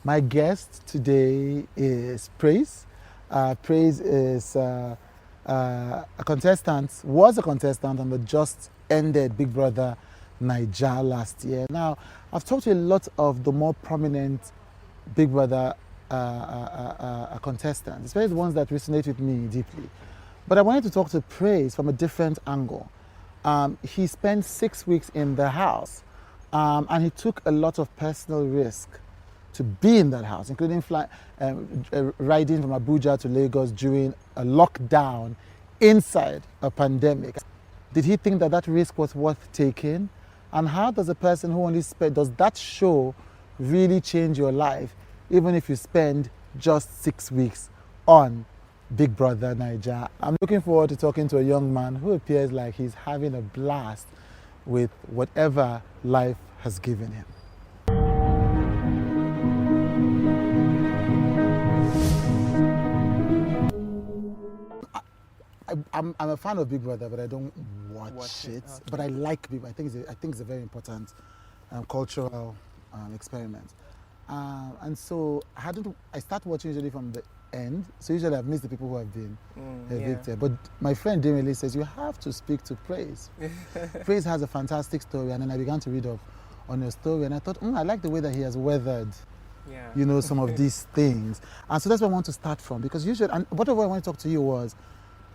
My guest today is Praise. Praise is a contestant, was a contestant on the just ended Big Brother Naija last year. Now, I've talked to a lot of the more prominent Big Brother contestants, especially the ones that resonate with me deeply. But I wanted to talk to Praise from a different angle. He spent 6 weeks in the house, and he took a lot of personal risk to be in that house, including riding from Abuja to Lagos during a lockdown inside a pandemic. Did he think that that risk was worth taking? And how does a person who only spent, does that show really change your life, even if you spend just 6 weeks on Big Brother Naija? I'm looking forward to talking to a young man who appears like he's having a blast with whatever life has given him. I'm a fan of Big Brother, but I don't watch it. Okay. But I like Big Brother. I think it's a very important cultural experiment. And so I start watching usually from the end. So usually I've missed the people who have been evicted. Yeah. But my friend Damian says you have to speak to Praise. Praise has a fantastic story, and then I began to read up on your story, and I thought, I like the way that he has weathered, some of these things. And so that's where I want to start from, because usually, and what I want to talk to you was,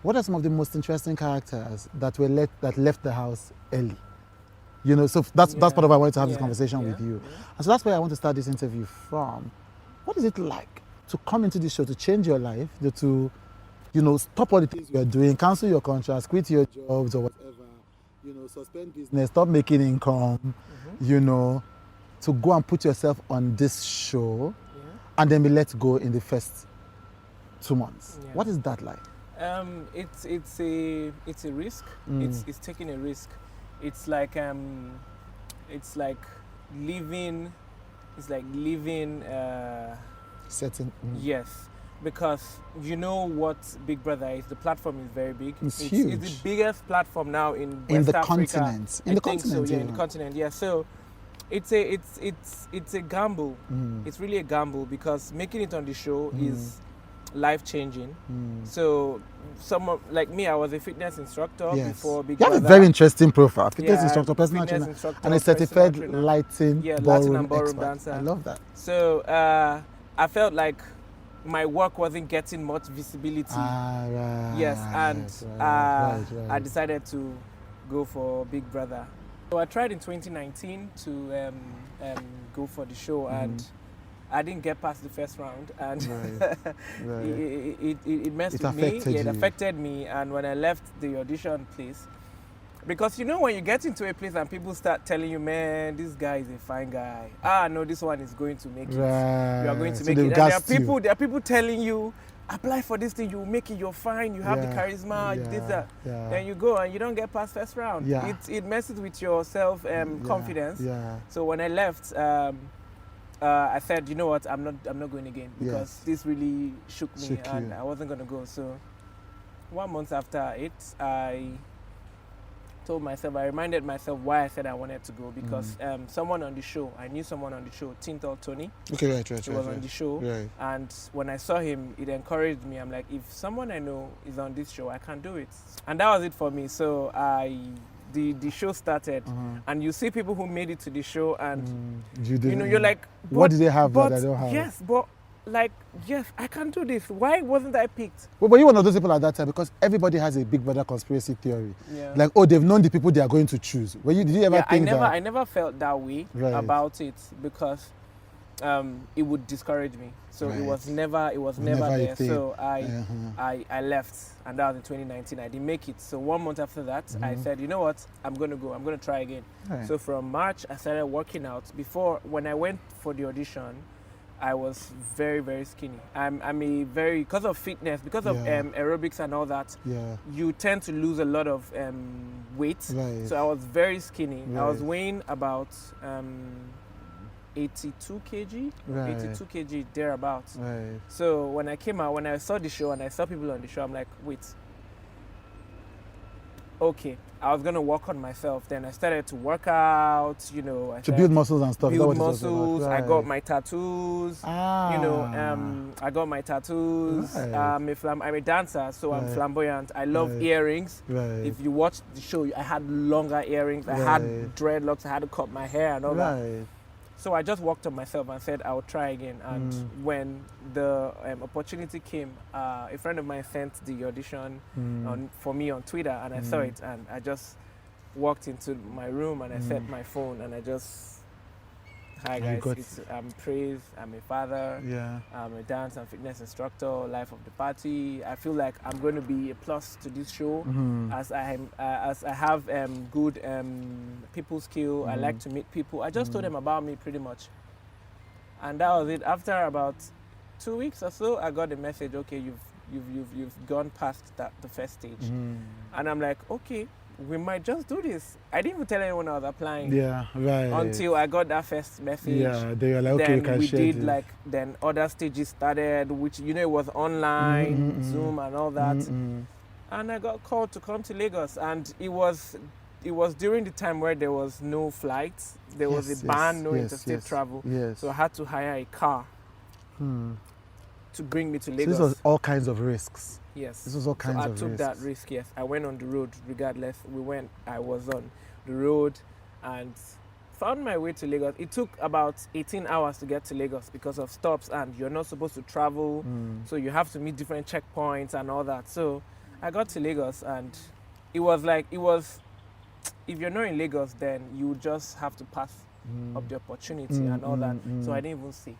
what are some of the most interesting characters that left the house early? So that's part of why I wanted to have this conversation with you. Yeah. And so that's where I want to start this interview from. What is it like to come into this show, to change your life, to stop all the things you are doing, cancel your contracts, quit your jobs or whatever, suspend business, stop making income, to go and put yourself on this show and then be let go in the first 2 months? Yeah. What is that like? It's a risk. It's taking a risk. It's like living. It's like living. Certain. Yes, because you know what Big Brother is. The platform is very big. It's huge. It's the biggest platform now in West Africa. Continent. In the continent. So, in the continent. Yeah. So it's a gamble. It's really a gamble, because making it on the show is life-changing. So someone like me, I was a fitness instructor before Big Brother. You have a very interesting profile. Fitness instructor, personal trainer, and a certified Latin and ballroom dancer. I love that. So I felt like my work wasn't getting much visibility. Right, yes, and I decided to go for Big Brother. So I tried in 2019 to go for the show, and I didn't get past the first round, and it messed with me. It affected me, and when I left the audition place, because when you get into a place and people start telling you, man, this guy is a fine guy. No, this one is going to make it. You are going to make it. And there are people telling you, apply for this thing, you make it, you're fine, you have the charisma, this, that. Then you go and you don't get past first round. It messes with your self confidence. So when I left, I said, you know what, I'm not going again, because this really shook me, and I wasn't going to go. So 1 month after it, I reminded myself why I said I wanted to go, because someone on the show, I knew someone on the show, Tintel Tony. Okay, right. He was on the show, and when I saw him, it encouraged me. I'm like, if someone I know is on this show, I can do it. And that was it for me. So the show started, and you see people who made it to the show, and you're like, what do they have that I don't have? Yes, but yes, I can do this. Why wasn't I picked? Well, but you were one of those people at that time, because everybody has a Big Brother conspiracy theory. Yeah. Like, they've known the people they are going to choose. Did you ever think that? I never felt that way about it, because it would discourage me. So it was never there. So I left, and that was in 2019. I didn't make it. So 1 month after that, I said, you know what, I'm going to go. I'm going to try again. Right. So from March, I started working out. When I went for the audition, I was very, very skinny. Because of fitness, because of aerobics and all that, you tend to lose a lot of weight. Right. So I was very skinny. Right. I was weighing about 82 kg, 82 kg thereabouts. Right. So when I came out, when I saw the show and I saw people on the show, I'm like, wait, okay, I was gonna work on myself. Then I started to work out, to build muscles and stuff. Build muscles. Right. I got my tattoos. Ah. I got my tattoos. Right. I'm a dancer, so I'm flamboyant. I love earrings. Right. If you watch the show, I had longer earrings. I had dreadlocks. I had to cut my hair and all that. So I just worked on myself and said I would try again. And when the opportunity came, a friend of mine sent the audition for me on Twitter, and I saw it, and I just walked into my room and I set my phone and I just, hi guys, I'm Praise, I'm a father, I'm a dance and fitness instructor, life of the party. I feel like I'm going to be a plus to this show as I have good people skill. I like to meet people. I just told them about me pretty much, and that was it. After about 2 weeks or so, I got the message. Okay, you've gone past the first stage, and I'm like, okay, we might just do this. I didn't even tell anyone I was applying. Yeah, right. Until I got that first message. Yeah, they were like, okay, then we did this. Then other stages started, which it was online, Zoom and all that. And I got called to come to Lagos, and it was during the time where there was no flights. There was a ban, no interstate travel. So I had to hire a car to bring me to Lagos. So this was all kinds of risks. Yes. This was all kinds of risks. I took that risk, yes. I went on the road regardless. I was on the road and found my way to Lagos. It took about 18 hours to get to Lagos because of stops, and you're not supposed to travel. So you have to meet different checkpoints and all that. So I got to Lagos, and it was, if you're not in Lagos, then you just have to pass up the opportunity and all that. So I didn't even say,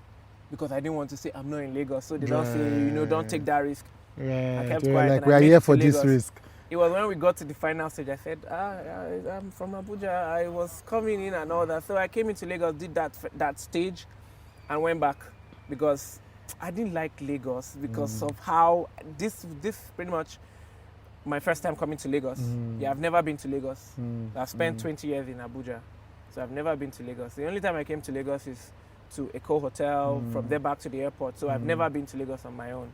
because I didn't want to say I'm not in Lagos. So they don't say, don't take that risk. I kept quiet. We are here for this risk. It was when we got to the final stage, I said, I'm from Abuja. I was coming in and all that. So I came into Lagos, did that stage, and went back because I didn't like Lagos because of how this pretty much my first time coming to Lagos. I've never been to Lagos. I've spent 20 years in Abuja, so I've never been to Lagos. The only time I came to Lagos is to Eco Hotel, from there back to the airport. So I've never been to Lagos on my own.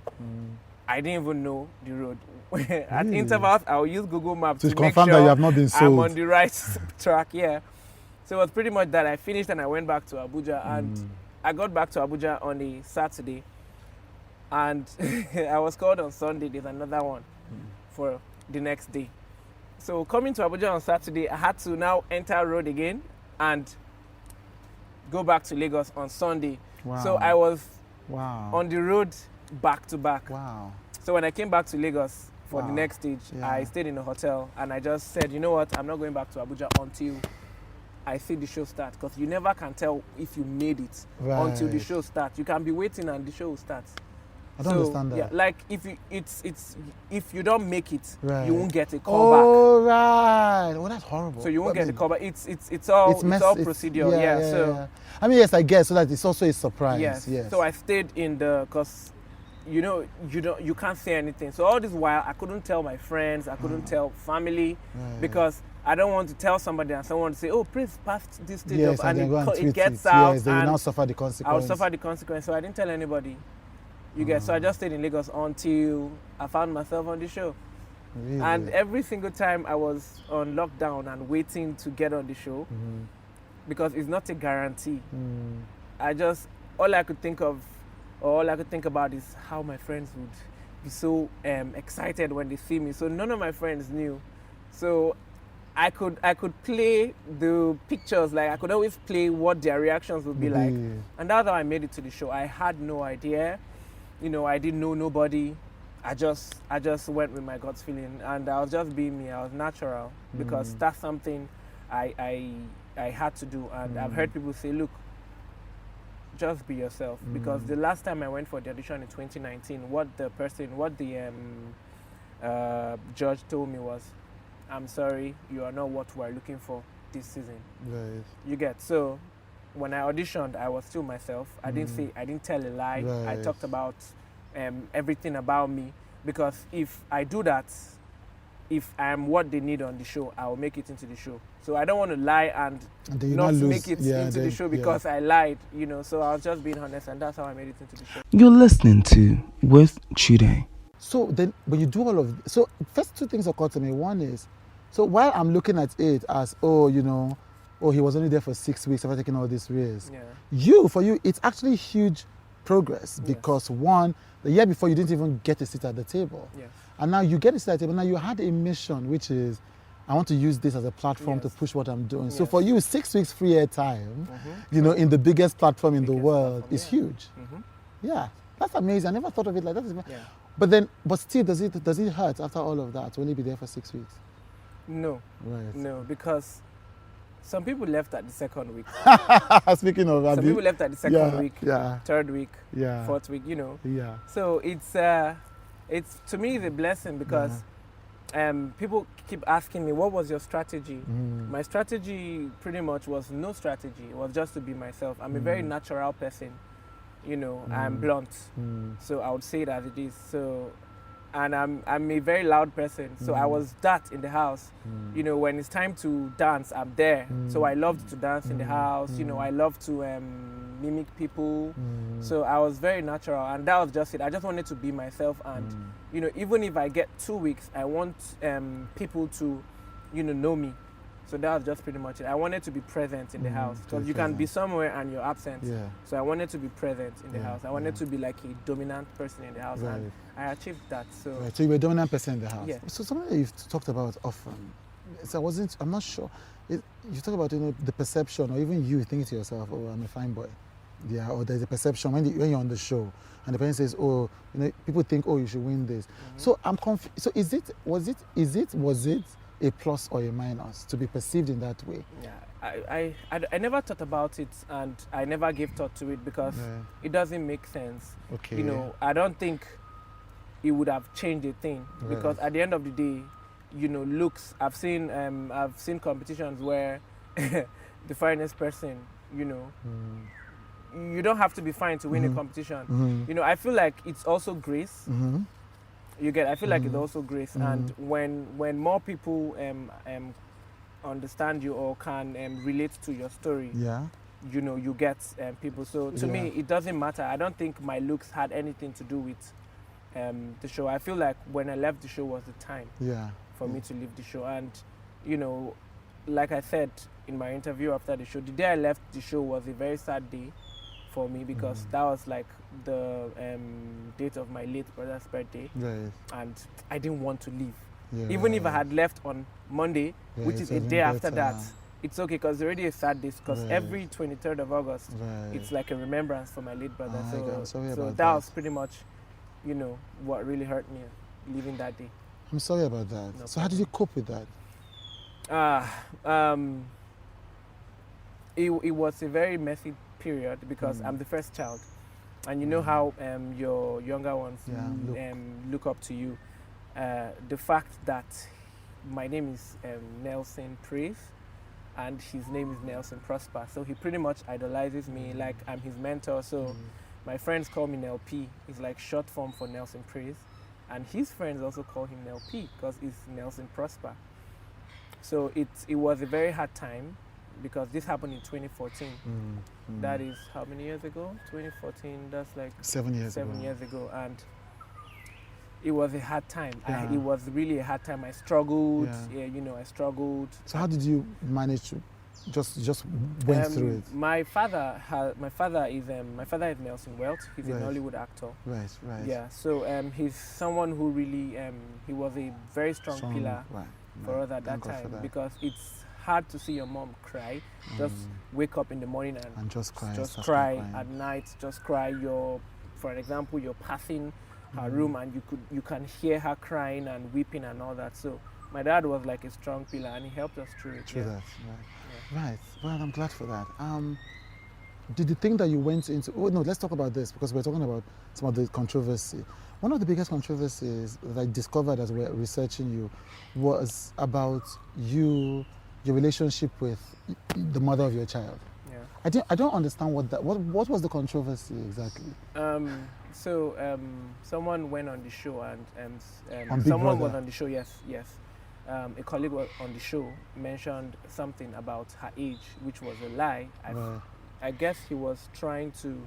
I didn't even know the road. At intervals, I'll use Google Maps to confirm that you have not been sold. I'm on the right track, So it was pretty much that. I finished and I went back to Abuja, and I got back to Abuja on a Saturday, and I was called on Sunday. There's another one for the next day. So coming to Abuja on Saturday, I had to now enter road again and go back to Lagos on Sunday. Wow. So I was on the road back to back. Wow. So when I came back to Lagos for the next stage, I stayed in a hotel, and I just said, you know what, I'm not going back to Abuja until I see the show start, because you never can tell if you made it until the show starts. You can be waiting and the show will start. I don't understand that. Yeah, like if you don't make it, you won't get a call back. Oh right. Well, that's horrible. So you won't get a call back. It's all procedure. So I mean, yes, I guess, so that it's also a surprise. Yes. So I stayed in because you can't say anything. So all this while, I couldn't tell my friends, I couldn't tell family, because I don't want to tell somebody and someone to say, oh, please pass this stage up, and it gets out. Yes, they will now suffer the consequence. I'll suffer the consequence. So I didn't tell anybody. So I just stayed in Lagos until I found myself on the show. Really? And every single time I was on lockdown and waiting to get on the show, because it's not a guarantee. All I could think about is how my friends would be so excited when they see me. So none of my friends knew. So I could play the pictures, like I could always play what their reactions would be like. And that's how I made it to the show. I had no idea. I didn't know nobody. I just went with my gut feeling, and I was just being me. I was natural, because that's something I had to do. And I've heard people say, look, just be yourself. Because the last time I went for the audition in 2019, what the judge told me was, I'm sorry, you are not what we're looking for this season. Right. You get, so when I auditioned, I was still myself. I didn't tell a lie. Right. I talked about everything about me, because if I do that, if I am what they need on the show, I will make it into the show. So I don't want to lie and not make it into the show because I lied, So I was just being honest, and that's how I made it into the show. You're listening to With Chude. So then, when you do all of so first two things occur to me. One is, So while I'm looking at it as, oh, you know, oh, he was only there for 6 weeks after taking all this risk. Yeah. For you, it's actually huge progress because one, the year before you didn't even get a seat at the table. Yes. And now you get a seat at the table. Now you had a mission, which is, I want to use this as a platform to push what I'm doing. So for you, 6 weeks free airtime, you know, in the biggest platform in the world is huge. Yeah, that's amazing. I never thought of it like that. But still, does it hurt after all of that to only be there for 6 weeks? No. Right. No, because some people left at the second week. Speaking of, some people left at the second week, yeah, third week, yeah, fourth week, you know. Yeah. So it's to me the blessing because people keep asking me, what was your strategy? My strategy pretty much was no strategy. It was just to be myself. I'm a very natural person, you know. I'm blunt, so I would say it as it is. So, and I'm a very loud person, so I was that in the house. You know, when it's time to dance, I'm there. So I loved to dance in the house. You know, I love to mimic people. So I was very natural, and that was just it. I just wanted to be myself, and you know, even if I get 2 weeks, I want people to, you know me. So that was just pretty much it. I wanted to be present in the house because you can be somewhere and you're absent. Yeah. So I wanted to be present in the house. I wanted to be like a dominant person in the house, and I achieved that. So. Right. So you were a dominant person in the house. Yeah. So something that you've talked about often. So I'm not sure. You talk about, you know, the perception, or even you thinking to yourself, oh, I'm a fine boy. Yeah. Or there's a perception when you're on the show and the person says, oh, you know, people think, oh, you should win this. So I'm confused. So was it a plus or a minus to be perceived in that way? Yeah, I never thought about it, and I never gave thought to it because it doesn't make sense. Okay. You know, I don't think it would have changed a thing because at the end of the day, you know, looks. I've seen competitions where the finest person, you know, you don't have to be fine to win a competition. You know, I feel like it's also grace. I feel like it's also grace, and when more people understand you or can relate to your story, you know, you get people. So to me, it doesn't matter. I don't think my looks had anything to do with the show. I feel like when I left the show was the time for me to leave the show, and you know, like I said in my interview after the show, the day I left the show was a very sad day for me because that was like the date of my late brother's birthday, and I didn't want to leave. Even if I had left on Monday, which is a day after that, it's okay because it's already a sad day because every 23rd of August, it's like a remembrance for my late brother. So that was pretty much, you know, what really hurt me leaving that day. I'm sorry about that. No so how did you cope with that? It was a very messy period because I'm the first child, and you know how your younger ones look up to you. The fact that my name is Nelson Praise and his name is Nelson Prosper, so he pretty much idolizes me like I'm his mentor. So my friends call me Nel P. It's like short form for Nelson Praise, and his friends also call him Nel P because it's Nelson Prosper. So it was a very hard time because this happened in 2014. That is how many years ago? 2014, that's like 7 years ago. And it was a hard time. It was really a hard time. I struggled. You know, I struggled. So how did you manage to just went through it? My father is Nelson Welt. He's a Nollywood actor. Right. Yeah. So he's someone who really he was a very strong pillar for us at that time because it's hard to see your mom cry. Just wake up in the morning and just cry at night. Just cry. For example, you're passing her room and you can hear her crying and weeping and all that. So my dad was like a strong pillar and he helped us through it. Right. Well, I'm glad for that. Did you think that you went into? Oh no, let's talk about this because we're talking about some of the controversy. One of the biggest controversies that I discovered as we're researching you was about your relationship with the mother of your child. Yeah. I don't understand what was the controversy exactly? Someone went on the show and someone was on the show. Yes. A colleague was on the show mentioned something about her age, which was a lie. I guess he was trying to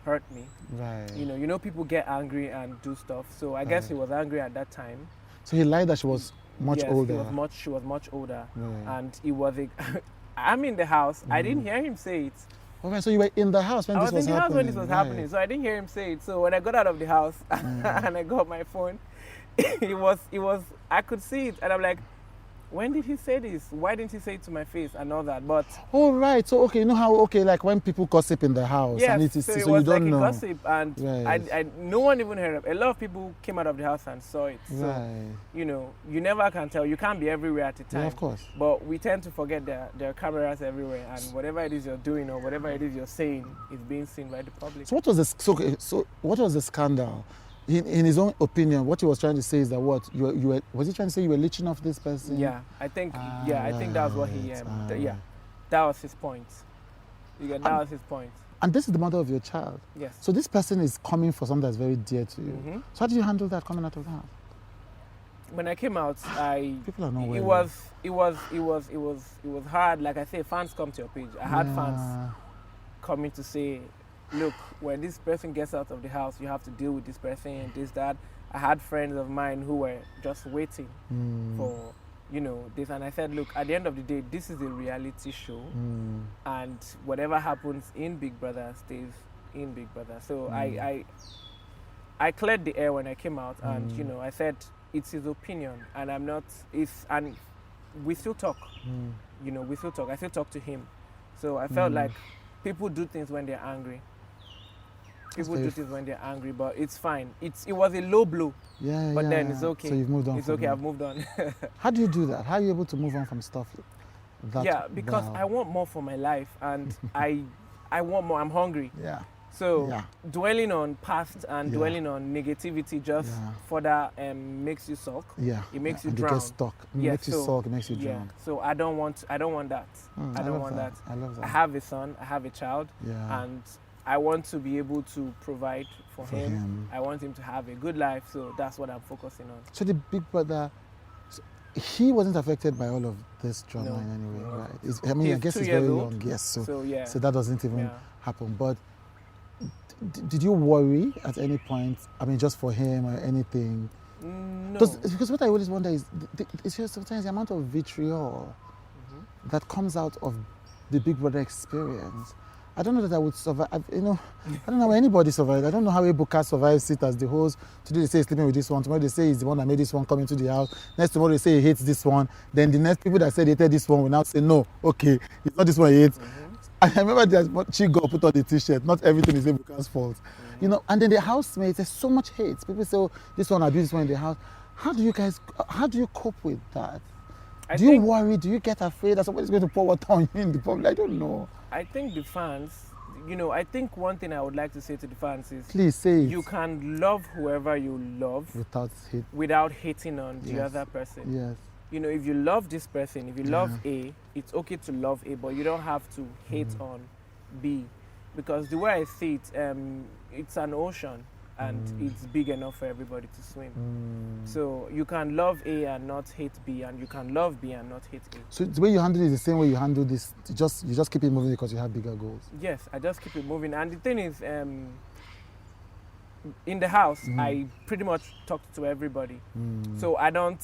hurt me. Right. You know, people get angry and do stuff. So I guess he was angry at that time. So he lied that she was Much yes, older. She was much older, Right. and it was a. I'm in the house. I didn't hear him say it. Okay, so you were in the house when I this was was in the house happening. when this was happening, so I didn't hear him say it. So when I got out of the house and I got my phone, it was. I could see it, and I'm like, when did he say this? Why didn't he say it to my face and all that? But Oh right, so okay, you know how like when people gossip in the house, yes, and it is so it so was you don't like know. a gossip, and Right. no one even heard it. A lot of people came out of the house and saw it. So Right. you know, you never can tell. You can't be everywhere at a time. Yeah, of course. But we tend to forget there are cameras everywhere, and whatever it is you're doing or whatever it is you're saying is being seen by the public. So what was this? So what was the scandal? In his own opinion, what he was trying to say is that what you were was he trying to say you were leeching off this person? Yeah, I think I think that was what he that was his point. That was his point. And this is the mother of your child. Yes. So this person is coming for something that's very dear to you. Mm-hmm. So how did you handle that coming out of the house? When I came out, people are not it was hard. Like I say, fans come to your page. I had fans coming to say, look, when this person gets out of the house, you have to deal with this person, this, that. I had friends of mine who were just waiting for, you know, this. And I said, look, at the end of the day, this is a reality show. And whatever happens in Big Brother stays in Big Brother. So I cleared the air when I came out. And, you know, I said, it's his opinion. And and we still talk. You know, we still talk. I still talk to him. So I felt like people do things when they're angry. People do things when they're angry, but it's fine. It was a low blow. Yeah, but then it's okay. So you've moved on. It's okay. I've moved on. How do you do that? How are you able to move on from stuff that? Yeah, because I want more for my life, and I want more. I'm hungry. Yeah. So dwelling on past and dwelling on negativity just further makes you sulk. Yeah. It makes you and drown. You get stuck. It makes you sulk. It makes you drown. So I don't want that. I don't want that. I love that. I have a son. I have a child. Yeah. And I want to be able to provide for him. I want him to have a good life, so that's what I'm focusing on. So the Big Brother, he wasn't affected by all of this drama in any way, right? I mean, I guess he's very young, yes. So that doesn't even happen. But did you worry at any point? I mean, just for him or anything? No. Because what I always wonder is, it's just sometimes the amount of vitriol that comes out of the Big Brother experience. I don't know that I would survive. You know, I don't know how anybody survives. I don't know how Ebuka survives it as the host. Today they say he's sleeping with this one. Tomorrow they say he's the one that made this one come into the house. Next tomorrow they say he hates this one. Then the next people that said they hated this one will now say, no, okay, it's not this one he hates. I remember that Chigo put on the t-shirt, not everything is Ebuka's fault. You know, and then the housemates, there's so much hate. People say, oh, this one abused this one in the house. How do you cope with that? Do you worry? Do you get afraid that somebody's going to pour water on you in the public? I don't know. I think the fans, you know, I think one thing I would like to say to the fans is, please say it. You can love whoever you love without hating on the other person. Yes. You know, if you love this person, if you love A, it's okay to love A, but you don't have to hate on B, because the way I see it, it's an ocean. And it's big enough for everybody to swim. So you can love A and not hate B, and you can love B and not hate A. So the way you handle it is the same way you handle this. You just keep it moving because you have bigger goals. Yes, I just keep it moving. And the thing is, in the house, I pretty much talk to everybody. So I don't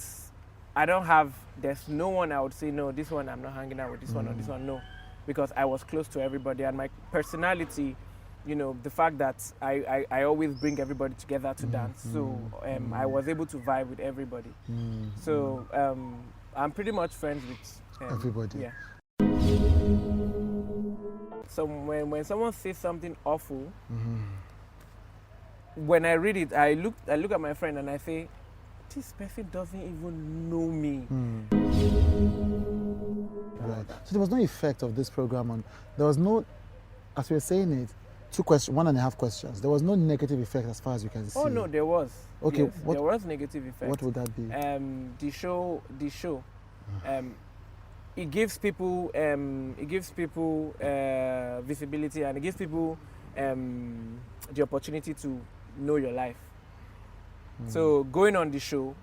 have. There's no one I would say no. This one I'm not hanging out with. This one or this one no, because I was close to everybody, and my personality. You know, the fact that I always bring everybody together to dance. So I was able to vibe with everybody. So I'm pretty much friends with everybody. Yeah. So when someone says something awful, when I read it, I look at my friend and I say, this person doesn't even know me. Right. So there was no effect of this program on. There was no, as we were saying it. 1.5 questions. There was no negative effect as far as you can see. Oh no, there was. Okay, yes, there was negative effect. What would that be? The show. It gives people visibility, and it gives people the opportunity to know your life. So going on the show,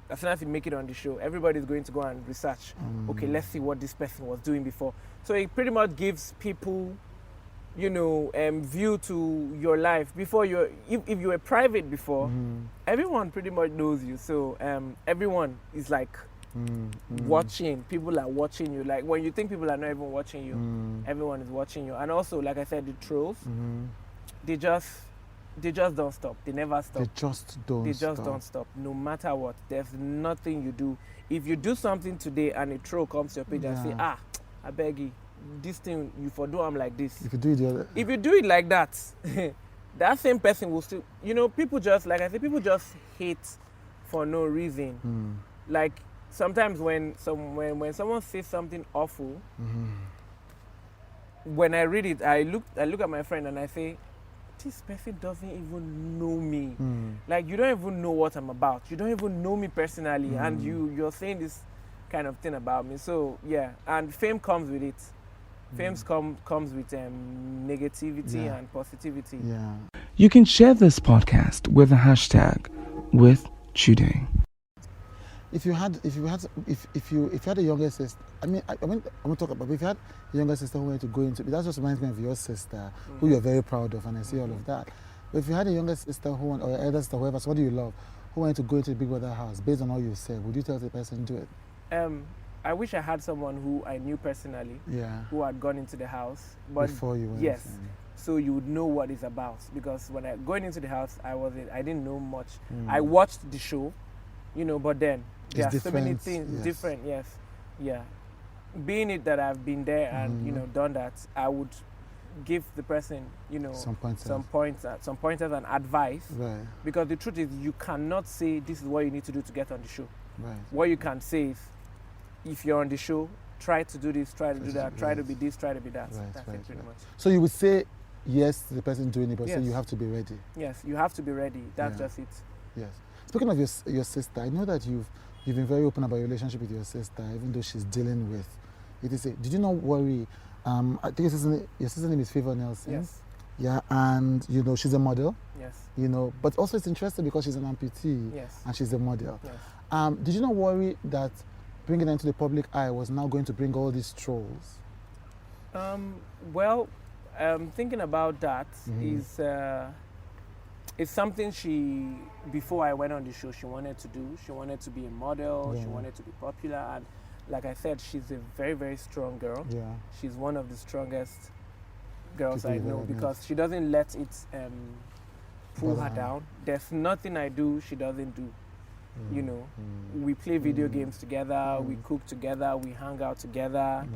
as soon as you make it on the show, everybody's going to go and research. Okay, let's see what this person was doing before. So it pretty much gives people, view to your life. Before if you were private before, everyone pretty much knows you. So everyone is like watching. People are watching you. Like when you think people are not even watching you, everyone is watching you. And also, like I said, the trolls, they just don't stop. They never stop. They just don't stop. No matter what. There's nothing you do. If you do something today and a troll comes to your page and say, I beg you, this thing you for do I'm like this. If you do it the other, if you do it like that, that same person will still, people just, like I said, people just hate for no reason. Like sometimes when someone says something awful, when I read it, I look at my friend and I say, this person doesn't even know me. Like you don't even know what I'm about. You don't even know me personally, and you're saying this kind of thing about me. So yeah, and fame comes with it. Fame comes with negativity and positivity. Yeah. You can share this podcast with the hashtag #WithChude. If you had a younger sister, I won't talk about. But if you had a younger sister who wanted to go into, that just reminds me of your sister, who you're very proud of, and I see all of that. But if you had a younger sister or elder sister, whoever, so what do you love, who wanted to go into the Big Brother house, based on all you said, would you tell the person to do it? I wish I had someone who I knew personally, who had gone into the house. But before you went. Yes. So you would know what it's about. Because when going into the house, I didn't know much. I watched the show, but then there are so many things different. Yes. Yeah. Being it that I've been there and done that, I would give the person some pointers and advice. Right. Because the truth is, you cannot say this is what you need to do to get on the show. Right. What you can say is, if you're on the show, try to do this, try to do that, try to be this, try to be that. That's it pretty much. So you would say yes to the person doing it, but so you have to be ready. Yes, you have to be ready. That's just it. Yes. Speaking of your sister, I know that you've been very open about your relationship with your sister, even though she's dealing with it. Did you not worry? I think your sister's name is Favor Nelson. Yes. Yeah, and she's a model. Yes. But also it's interesting because she's an amputee. Yes. And she's a model. Yes. Did you not worry that bringing her into the public eye was now going to bring all these trolls? Thinking about that is something before I went on the show, she wanted to do. She wanted to be a model. She wanted to be popular. And like I said, she's a very, very strong girl. Yeah. She's one of the strongest girls I know because she doesn't let it pull her down. There's nothing I do she doesn't do. We play video games together, we cook together, we hang out together.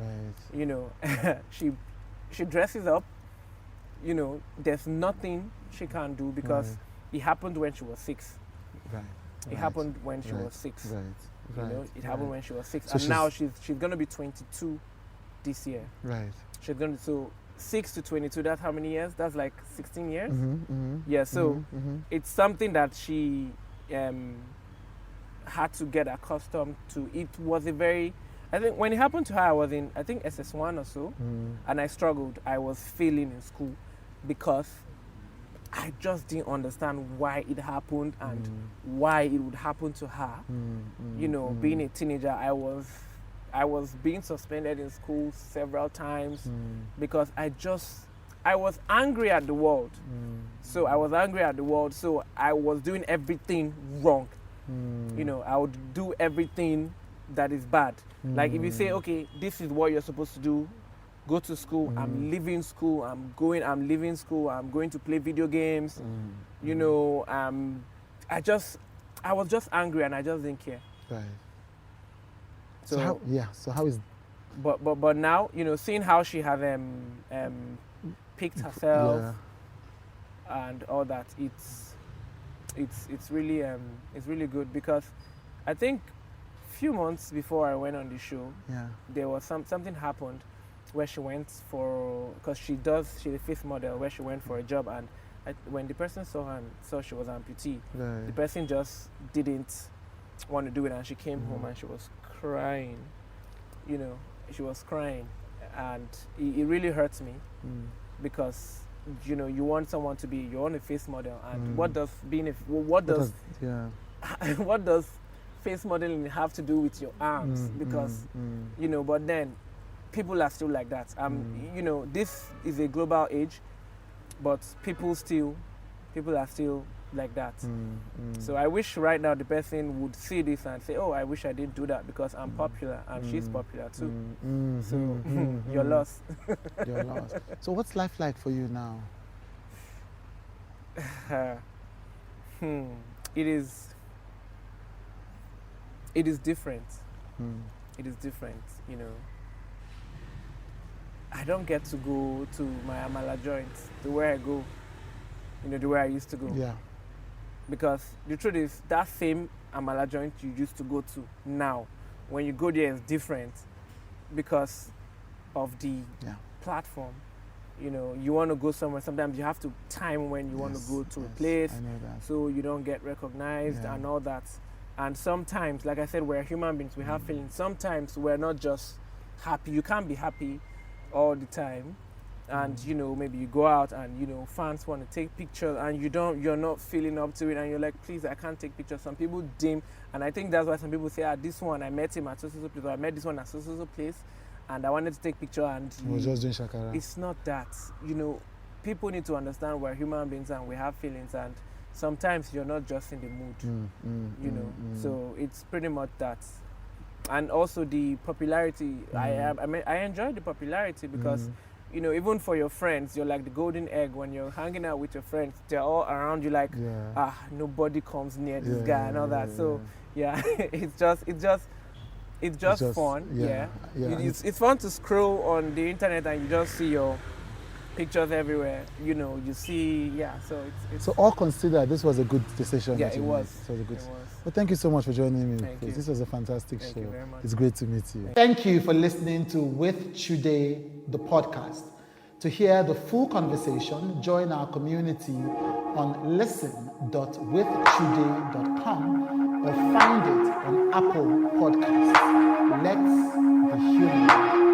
Right. She dresses up. There's nothing she can't do because it happened when she was 6. Right. It happened when she was 6. Right. It happened when she was 6, so and now she's gonna be 22 this year. Right. She's gonna 6 to 22. That's how many years? That's like 16 years. Yeah. So it's something that she had to get accustomed to. It was I think when it happened to her, I was in SS1 or so, and I struggled. I was failing in school because I just didn't understand why it happened and why it would happen to her. Being a teenager, I was being suspended in school several times because I was angry at the world. So I was angry at the world, so I was doing everything wrong. I would do everything that is bad. Like if you say, okay, this is what you're supposed to do, go to school, I'm leaving school, I'm leaving school, I'm going to play video games. I was just angry and I just didn't care. Right. So how is but now, seeing how she has picked herself and all that, it's really good because I think few months before I went on the show, there was something happened where she went because she's a face model, where she went for a job, and when the person saw her and saw she was amputee, the person just didn't want to do it, and she came home and she was crying. She was crying, and it really hurts me because you want someone to be a face model, and what does what does face modeling have to do with your arms? Because but then people are still like that. You know, this is a global age, but people are still like that. So I wish right now the person would see this and say, oh, I wish I didn't do that because I'm popular and she's popular too. So you're lost. You're lost. So what's life like for you now? It is different. It is different, you know. I don't get to go to my amala joint, to where I go, you know, the way I used to go. Yeah. Because the truth is, that same amala joint you used to go to now, when you go there, it's different because of the platform. You know, you want to go somewhere, sometimes you have to time when you want to go to a place, I know that. so you don't get recognized and all that. And sometimes, like I said, we're human beings, we have feelings. Sometimes we're not just happy. You can't be happy all the time. And, you know, maybe you go out and, you know, fans want to take pictures and you're not feeling up to it and you're like, please, I can't take pictures. Some people dim. And I think that's why some people say, this one, I met him at so-so place, or I met this one at so-so place and I wanted to take picture and he was just doing shakara. It's not that. You know, people need to understand we're human beings and we have feelings, and sometimes you're not just in the mood, you know. So it's pretty much that. And also the popularity. I enjoy the popularity because, you know, even for your friends, you're like the golden egg. When you're hanging out with your friends, they're all around you like, nobody comes near this guy and all that. So it's just fun. It's fun to scroll on the internet and you just see your pictures everywhere. You know, you see, so it's so all considered, this was a good decision. Yeah, it was. Well, thank you so much for joining me. Thank you. This was a fantastic show. Thank you very much. It's great to meet you. Thank you for listening to With Chude, the podcast. To hear the full conversation, join our community on listen.withchude.com or find it on Apple Podcasts. Let's be human.